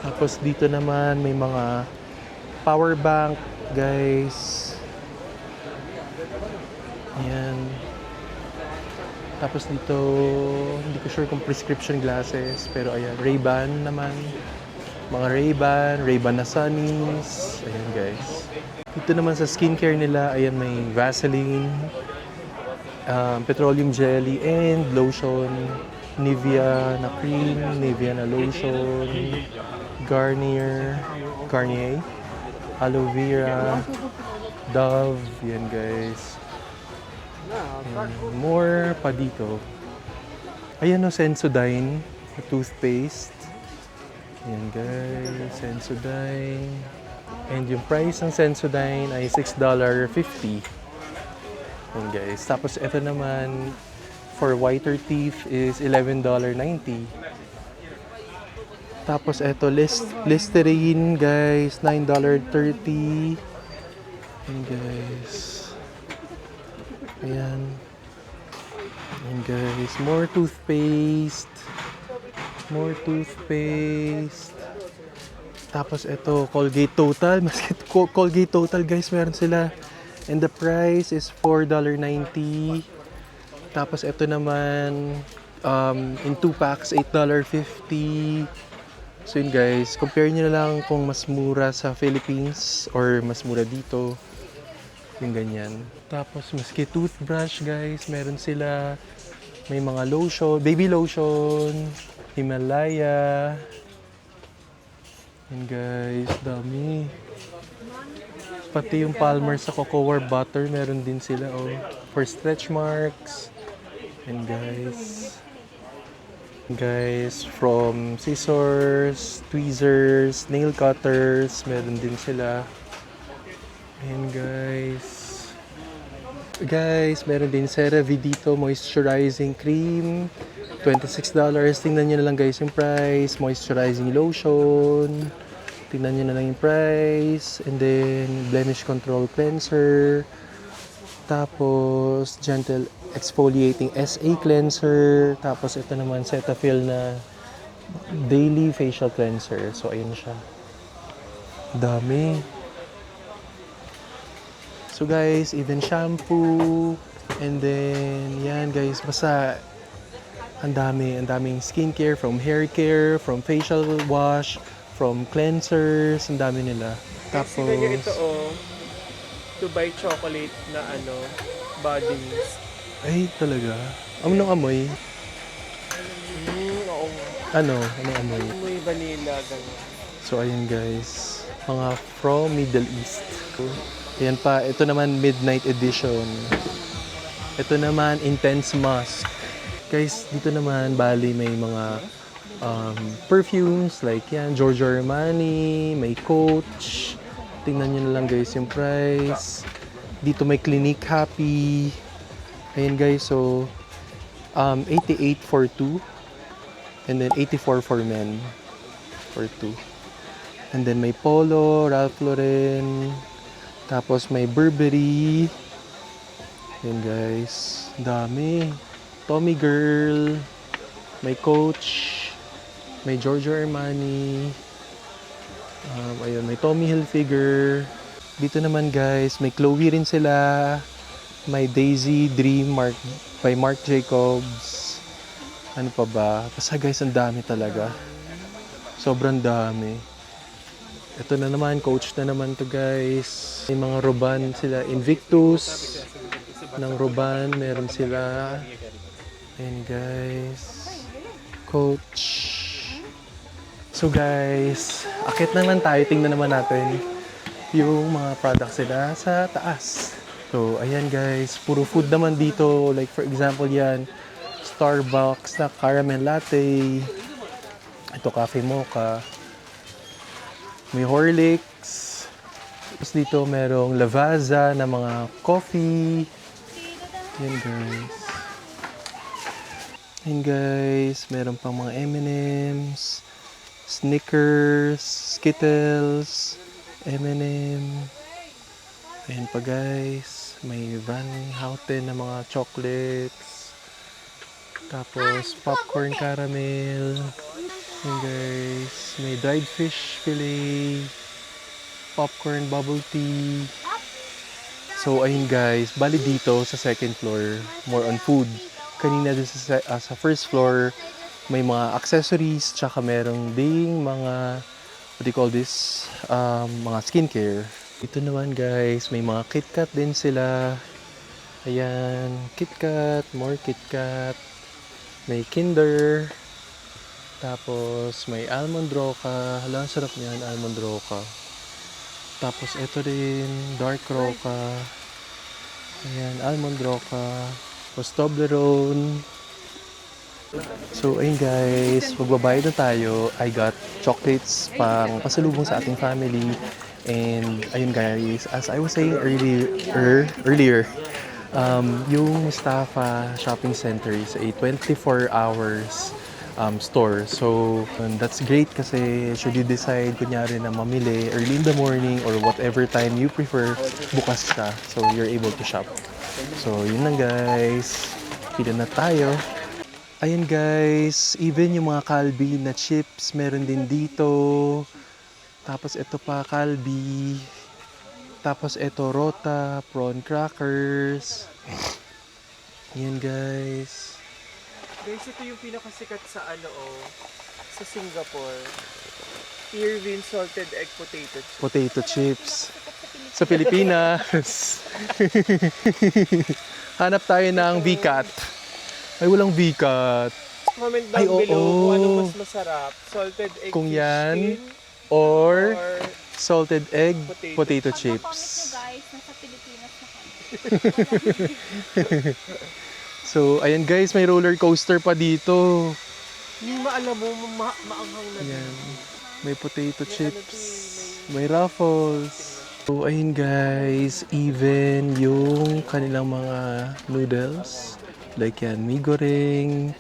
Tapos dito naman may mga power bank guys. Yan. Tapos dito, hindi ko sure kung prescription glasses. Pero ayan, Ray-Ban naman. Mga Ray-Ban na Sunnies. Ayan guys. Dito naman sa skincare nila, ayan may Vaseline, petroleum jelly, and lotion. Nivea na cream, Nivea na lotion, Garnier, aloe vera, Dove, yan guys. And more pa dito. Ayan o, Sensodyne, na toothpaste. Yan guys, Sensodyne. And yung price ng Sensodyne ay $6.50. Yan guys. Tapos ito naman, for whiter teeth is $11.90. Tapos ito, Listerine guys, $9.30. Yan guys. Ayan. Ayan guys, more toothpaste. More toothpaste. Tapos ito, Colgate Total. Colgate Total guys, meron sila. And the price is $4.90. Tapos ito naman, in 2 packs, $8.50. So yun guys, compare nyo na lang kung mas mura sa Philippines or mas mura dito. Yung ganyan. Tapos maski toothbrush guys, meron sila. May mga lotion, baby lotion, Himalaya. Yan guys, dami. Pati yung Palmer sa Cocoa Butter, meron din sila oh. For stretch marks. And guys, from scissors, tweezers, nail cutters, meron din sila. And guys, meron din CeraVe dito, moisturizing cream, $26. Tingnan nyo na lang guys yung price. Moisturizing lotion, tingnan nyo na lang yung price. And then, blemish control cleanser. Tapos, gentle exfoliating SA cleanser. Tapos, ito naman, Cetaphil na daily facial cleanser. So, ayun siya. Dami. So, guys, even shampoo. And then, yan guys, basta ang daming skincare, from hair care, from facial wash, from cleansers, ang dami nila. Tapos, Kasi ito Dubai chocolate na body mist. ay talaga. Anong amoy? Oo. Anong amoy? Amoy vanilla, gano'n. So, ayun guys. Mga from Middle East. Ayan pa, ito naman Midnight Edition. Ito naman Intense Musk. Guys, dito naman, bali may mga perfumes like yan, Giorgio Armani, may Coach. Tingnan nyo na lang guys yung price. Dito may Clinique Happy. Ayan guys, so 88 for 2. And then 84 for men. For 2. And then may Polo, Ralph Lauren. Tapos may Burberry. Ayan guys, dami. Tommy Girl. May Coach. May Giorgio Armani. Ayun, may Tommy Hilfiger. Dito naman guys, may Chloe rin sila. May Daisy Dream by Marc Jacobs. Ano pa ba? Basta guys, ang dami talaga. Sobrang dami. Ito na naman, Coach na naman to guys. May mga Roban sila. Invictus. Ng Roban, meron sila. Ayan guys. Coach. So guys, akit naman tayo. Tingnan naman natin yung mga products nila sa taas. So, ayan guys. Puro food naman dito. Like for example yan, Starbucks na caramel latte. Ito, cafe mocha. May Horlicks. Tapos dito merong Lavazza na mga coffee. Ayan guys. Ayan guys. Meron pang mga M&M's. Snickers, Skittles, M&M. Ayan pa guys. May Van Houten na mga chocolates. Tapos popcorn caramel. Ayan guys. May dried fish fillet. Popcorn bubble tea. So ayun guys. Bali dito sa second floor, more on food. Kanina din sa first floor, may mga accessories, tsaka merong ding mga, what do you call this? Mga skincare. Ito naman guys, may mga KitKat din sila. Ayan, KitKat, more KitKat. May Kinder. Tapos may Almond Roca. Hala, ang sarap niyan, Almond Roca. Tapos ito din, Dark Roca. Ayan, Almond Roca. Tapos Toblerone. So, ayun guys, magbabayad na tayo. I got chocolates pang pasalubong sa ating family. And ayun guys, as I was saying earlier, yung Mustafa Shopping Center is a 24 hours store. So, that's great kasi should you decide kunyari na mamili early in the morning or whatever time you prefer, bukas siya. So, you're able to shop. So, yun lang guys. Pila na tayo. Ayun guys, even yung mga Calbee na chips, meron din dito. Tapos ito pa, Calbee. Tapos ito, Rota, prawn crackers. Yan guys. Guys, ito yung pinakasikat sa sa Singapore. Irvin salted egg potato chips. Potato chips. Sa Pilipinas. Hanap tayo ng VCAT. Ay, walang VCAT. Comment down Ay, below oo. kung ano mas masarap. Salted egg Kung fish yan, skin or or salted egg potato Pag chips. na-comment nyo guys, nasa Pilipinas na kami. So, ayan guys, may roller coaster pa dito. yung maalam mo, maanghang na. Ayan. May potato chips. May Ruffles. So, ayun guys, even yung kanilang mga noodles. Like yan, mee goreng.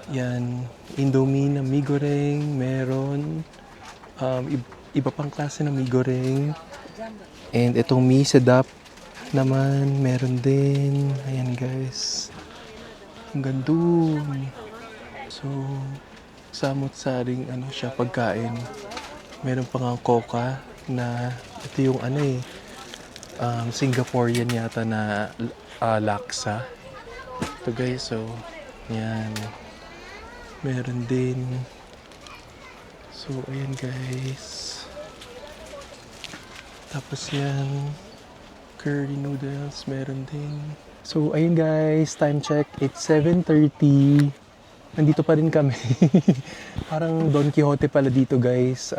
Yan, Indomie na mee goreng. Meron. Iba pang klase na mee goreng. And itong mee sedap naman, meron din. Ayan guys. Ang gandun. So, samot-saring siya pagkain. Meron pa nga coca na ito yung Singaporean yata na laksa. Ito guys, so yan. Meron din. So, ayan guys. Tapos yan. Curry noodles, meron din. So, ayun guys, time check. It's 7:30. Nandito pa rin kami. Parang Don Quixote pala dito guys.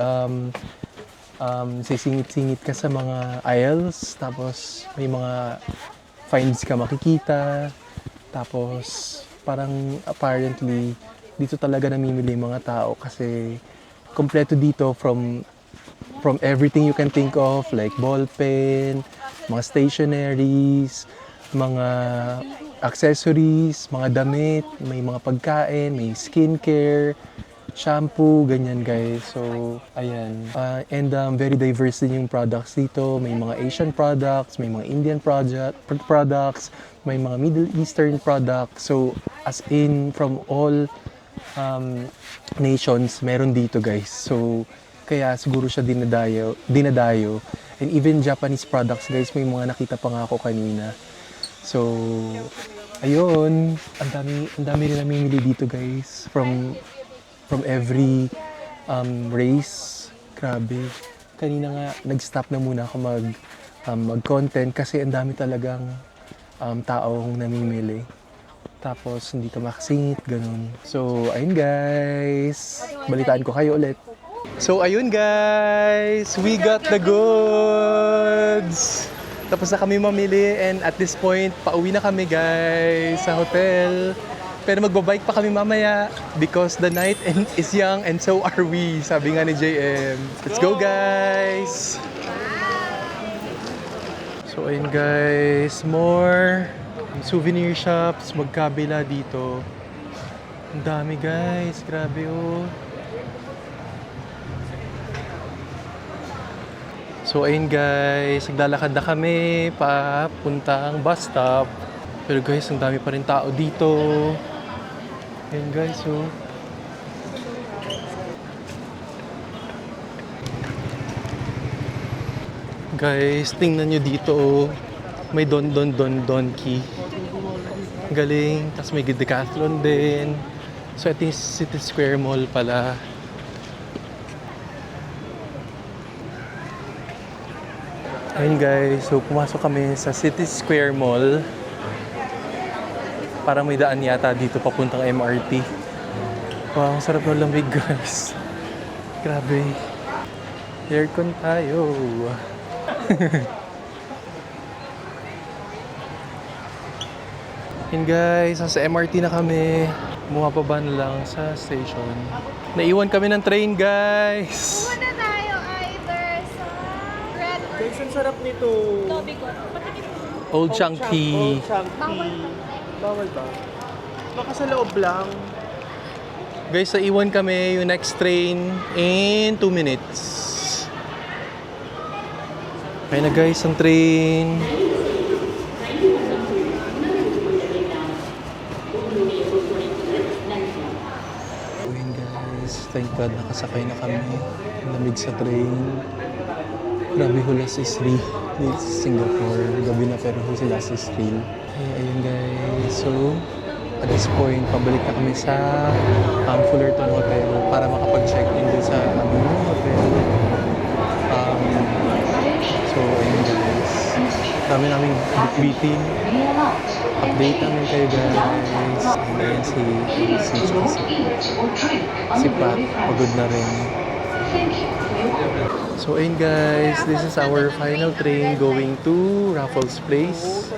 Sisingit-singit ka sa mga aisles. Tapos, may mga finds ka makikita. Tapos, parang apparently, dito talaga namimili yung mga tao kasi kompleto dito from everything you can think of, like ballpen, mga stationaries, mga accessories, mga damit, may mga pagkain, may skincare, shampoo, ganyan guys. So, ayan. And very diverse din yung products dito. May mga Asian products, may mga Indian products, may mga Middle Eastern products. So, as in from all nations, meron dito guys. So, kaya siguro siya dinadayo. And even Japanese products guys, may mga nakita pa nga ako kanina. So, ayun, ang dami rin namimili dito guys from every race. Grabe. Kanina nga nag-stop na muna ako mag-content kasi ang dami talagang taong namimili. Tapos hindi ka makasingit, ganun. So, ayun guys. Balitaan ko kayo ulit. So, ayun guys. We got the goods. Tapos na kami mamili and at this point, pauwi na kami guys sa hotel. Pero magbabike pa kami mamaya because the night is young and so are we. Sabi nga ni JM. Let's go guys! So, ayun guys. More souvenir shops, magkabila dito. Ang dami guys, grabe oh. So ayun guys, naglalakad na kami papuntang bus stop. Pero guys, ang dami pa rin tao dito. Ayun guys, oh. Guys, tingnan nyo dito oh. May Donkey. Galing. Tapos may Decathlon din. So, ito yung City Square Mall pala. Ayun guys, so pumasok kami sa City Square Mall. Para may daan yata dito papuntang MRT. Wow, ang sarap ng lamig guys. Grabe. Aircon tayo. Yun guys, sa MRT na kami. Bumababa na lang sa station. Naiwan kami ng train guys. Muna tayo either sa Red or Guys, ang sarap nito. Lobby ko. Old Chunky. Bawal ba? Baka sa loob lang. Guys, naiwan kami yung next train in 2 minutes. Okay na guys, ang train. Ayun guys, thank God nakasakay na kami. Lamig sa train. Grabe, hulas is real. It's Singapore. Gabi na pero hulas is real. Okay, ayun guys. So, at this point, pabalik na kami sa Fullerton Hotel para makapag-check-in din sa hotel. So, ayun guys. Dami namin meeting. Update namin kayo guys. Ayan si Pat. Pagod na rin. So, ayun guys. This is our final train going to Raffles Place.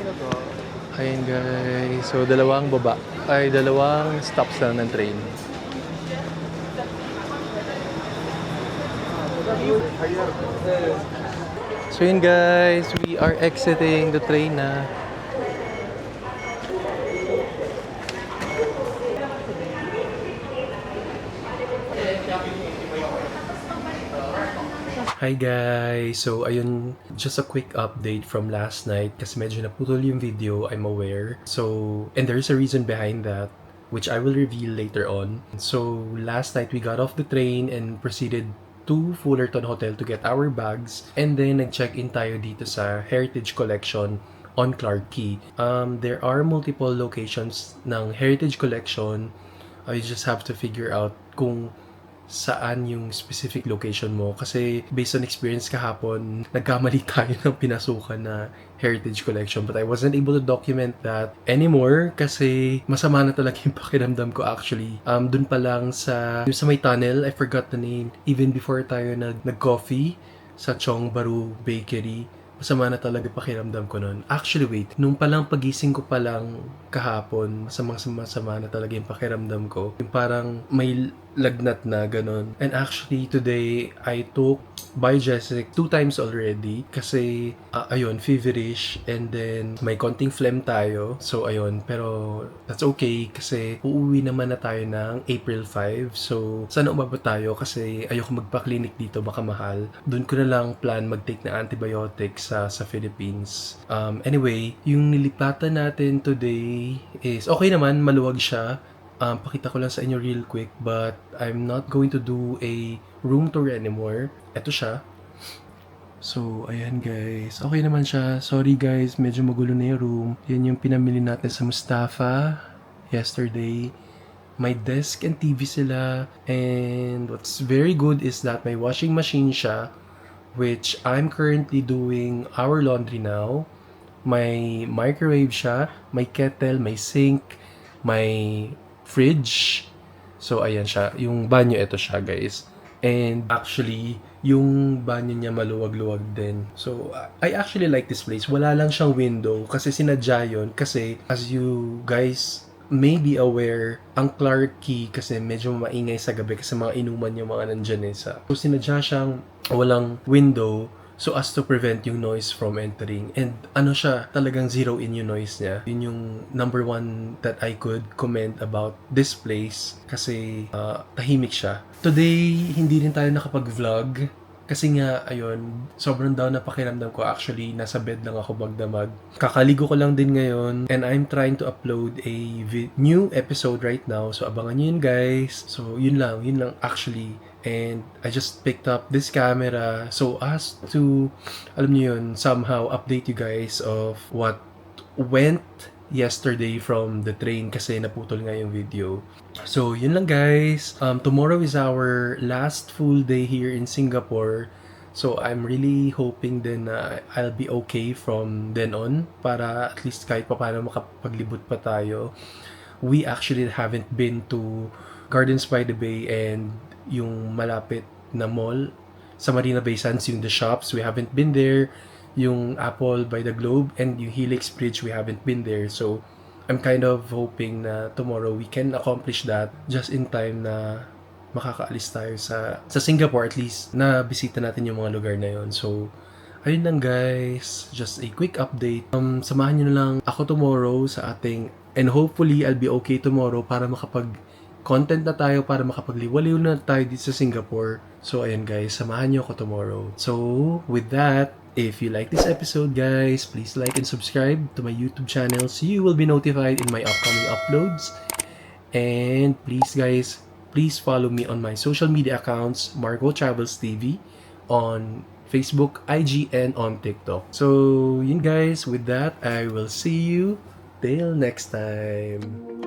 Ayun guys. So, dalawang stops lang ng train. So yun guys, we are exiting the train na. Hi guys! So ayun, just a quick update from last night kasi medyo naputol yung video, I'm aware. So, and there's a reason behind that which I will reveal later on. So, last night we got off the train and proceeded to Fullerton Hotel to get our bags. And then, nag-check-in tayo dito sa Heritage Collection on Clarke Quay. There are multiple locations ng Heritage Collection. You just have to figure out kung saan yung specific location mo. Kasi based on experience kahapon, nagkamali tayo ng pinasukan na Heritage Collection. But I wasn't able to document that anymore kasi masama na talaga yung pakiramdam ko actually. Dun pa lang sa may tunnel, I forgot the name. Even before tayo nag-coffee sa Chong Baru Bakery, masama na talaga pakiramdam ko nun. Actually, wait. Nung palang pagising ko palang kahapon, masama na talaga yung pakiramdam ko. Yung parang may lagnat na ganun. And actually, today, I took Biogesic 2 times already. Kasi, ayun, feverish. And then, may konting phlegm tayo. So, ayun. Pero, that's okay. Kasi, uuwi naman na tayo ng April 5. So, sana umabot tayo kasi ayoko magpa-clinic dito. Baka mahal. Doon ko na lang plan mag-take na antibiotics sa Philippines. Anyway, yung nilipatan natin today is okay naman, maluwag siya. Pakita ko lang sa inyo real quick, but I'm not going to do a room tour anymore. Ito siya. So, ayan guys. Okay naman siya. Sorry guys, medyo magulo na yung room. Yan yung pinamili natin sa Mustafa yesterday. May desk and TV sila. And what's very good is that may washing machine siya, which I'm currently doing our laundry now. May microwave siya, may kettle, may sink, may fridge. So, ayan siya. Yung banyo, ito siya, guys. And actually, yung banyo niya maluwag-luwag din. So, I actually like this place. Wala lang siyang window kasi sinadya yun. Kasi, as you guys may be aware, ang Clarke Quay kasi medyo maingay sa gabi kasi mga inuman yung mga nandyan eh. So, sinadya siyang walang window so as to prevent yung noise from entering. And ano siya, talagang zero in yung noise niya. Yun yung number one that I could comment about this place kasi tahimik siya. Today, hindi rin tayo nakapag-vlog kasi nga, ayun, sobrang down na pakiramdam ko. Actually, nasa bed lang ako magdamag. Kakaligo ko lang din ngayon and I'm trying to upload a new episode right now. So, abangan nyo yun guys. So, yun lang actually. And I just picked up this camera so as to, alam niyo yun, somehow update you guys of what went yesterday from the train kasi naputol nga yung video. So, yun lang guys. Tomorrow is our last full day here in Singapore. So I'm really hoping din na I'll be okay from then on para at least kahit papaano makapaglibot pa tayo. We actually haven't been to Gardens by the Bay and yung malapit na mall sa Marina Bay Sands, yung The Shops, we haven't been there. Yung Apple by the Globe and yung Helix Bridge, we haven't been there. So I'm kind of hoping na tomorrow we can accomplish that just in time na makakaalis tayo sa Singapore, at least na bisita natin yung mga lugar na yon. So ayun lang guys, just a quick update. Samahan nyo na lang ako tomorrow sa ating, and hopefully I'll be okay tomorrow para makapag-content na tayo, para makapagliwaliw na tayo dito sa Singapore. So ayun guys, samahan nyo ako tomorrow. So with that, if you like this episode guys, please like and subscribe to my YouTube channel so you will be notified in my upcoming uploads. And please guys, please follow me on my social media accounts, Margo Travels TV, on Facebook, IG, and on TikTok. So, yun guys, with that, I will see you till next time.